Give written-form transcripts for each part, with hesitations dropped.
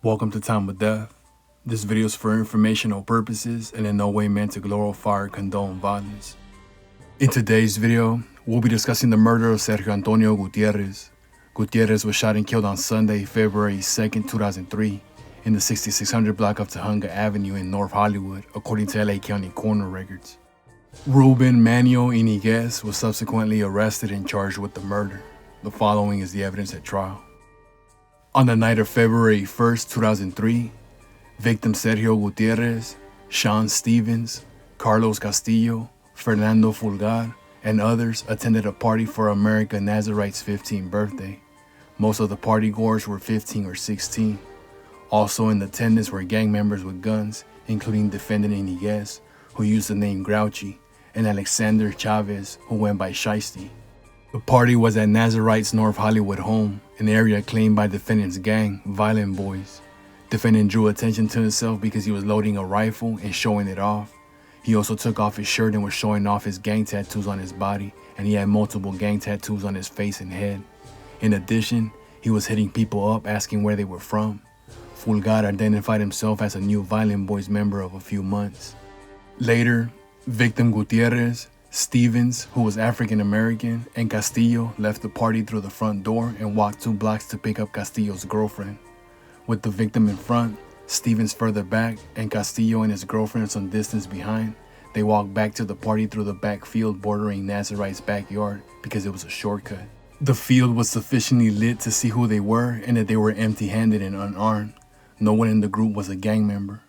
Welcome to Time with Death. This video is for informational purposes and in no way meant to glorify or condone violence. In today's video, we'll be discussing the murder of Sergio Antonio Gutierrez. Gutierrez was shot and killed on Sunday, February 2nd, 2003, in the 6600 block of Tujunga Avenue in North Hollywood, according to LA County coroner records. Ruben Manuel Iniguez was subsequently arrested and charged with the murder. The following is the evidence at trial. On the night of February 1st, 2003, victim Sergio Gutierrez, Sean Stevens, Carlos Castillo, Fernando Fulgar, and others attended a party for America Nazarite's 15th birthday. Most of the partygoers were 15 or 16. Also in attendance were gang members with guns, including defendant Iniguez, who used the name Grouchy, and Alexander Chavez, who went by Shiesty. The party was at Nazarite's North Hollywood home, an area claimed by defendant's gang, Vineland Boys. Defendant drew attention to himself because he was loading a rifle and showing it off. He also took off his shirt and was showing off his gang tattoos on his body, and he had multiple gang tattoos on his face and head. In addition, he was hitting people up asking where they were from. Fulgar identified himself as a new Vineland Boys member of a few months. Later, victim Gutierrez, Stevens, who was African American, and Castillo left the party through the front door and walked 2 blocks to pick up Castillo's girlfriend. With the victim in front, Stevens further back, and Castillo and his girlfriend some distance behind, they walked back to the party through the back field bordering Nazarite's backyard because it was a shortcut. The field was sufficiently lit to see who they were and that they were empty-handed and unarmed. No one in the group was a gang member.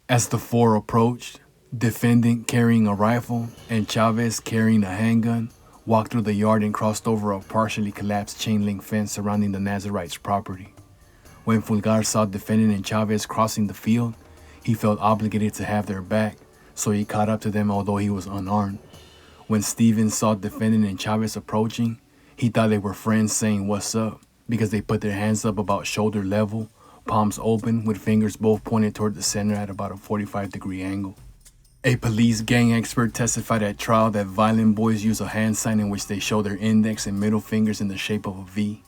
As the four approached, defendant carrying a rifle and Chavez carrying a handgun walked through the yard and crossed over a partially collapsed chain link fence surrounding the Nazarite's property. When Fulgar saw defendant and Chavez crossing the field, he felt obligated to have their back, so he caught up to them although he was unarmed. When Stevens saw defendant and Chavez approaching, he thought they were friends saying "what's up" because they put their hands up about shoulder level, palms open with fingers both pointed toward the center at about a 45-degree angle. A police gang expert testified at trial that Vineland Boys use a hand sign in which they show their index and middle fingers in the shape of a V.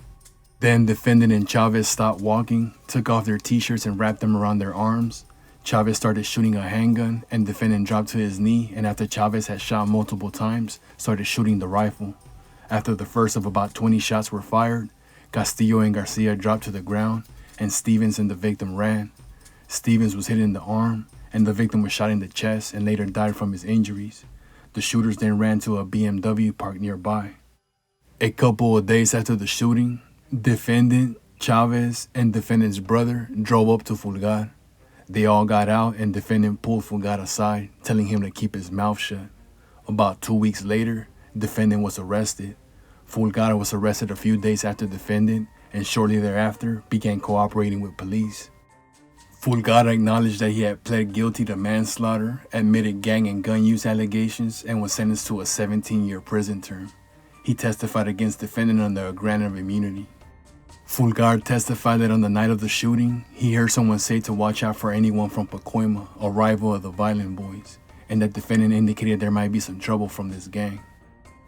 Then defendant and Chavez stopped walking, took off their t-shirts and wrapped them around their arms. Chavez started shooting a handgun and defendant dropped to his knee, and after Chavez had shot multiple times, started shooting the rifle. After the first of about 20 shots were fired, Castillo and Garcia dropped to the ground and Stevens and the victim ran. Stevens was hit in the arm, and the victim was shot in the chest and later died from his injuries. The shooters then ran to a BMW parked nearby. A couple of days after the shooting, defendant, Chavez, and defendant's brother drove up to Fulgar. They all got out and defendant pulled Fulgar aside, telling him to keep his mouth shut. About 2 weeks later, defendant was arrested. Fulgar was arrested a few days after defendant and shortly thereafter began cooperating with police. Fulgar acknowledged that he had pled guilty to manslaughter, admitted gang and gun use allegations, and was sentenced to a 17-year prison term. He testified against defendant under a grant of immunity. Fulgar testified that on the night of the shooting, he heard someone say to watch out for anyone from Pacoima, a rival of the Vineland Boys, and that defendant indicated there might be some trouble from this gang.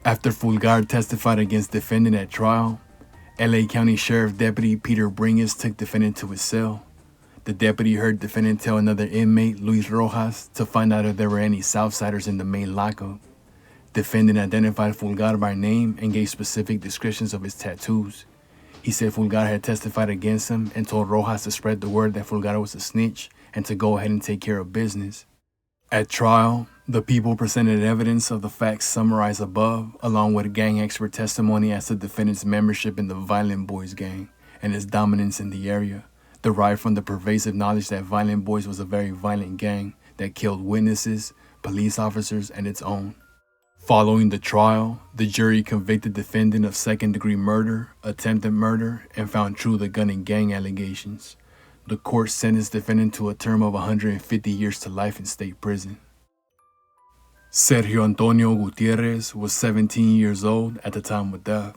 After Fulgar testified against defendant at trial, LA County Sheriff Deputy Peter Bringus took defendant to his cell. The deputy heard defendant tell another inmate, Luis Rojas, to find out if there were any Southsiders in the main lockup. Defendant identified Fulgar by name and gave specific descriptions of his tattoos. He said Fulgar had testified against him and told Rojas to spread the word that Fulgar was a snitch and to go ahead and take care of business. At trial, the people presented evidence of the facts summarized above, along with gang expert testimony as to defendant's membership in the Vineland Boys gang and his dominance in the area, derived from the pervasive knowledge that Vineland Boys was a very violent gang that killed witnesses, police officers, and its own. Following the trial, the jury convicted defendant of second-degree murder, attempted murder, and found true the gun and gang allegations. The court sentenced defendant to a term of 150 years to life in state prison. Sergio Antonio Gutierrez was 17 years old at the time of death.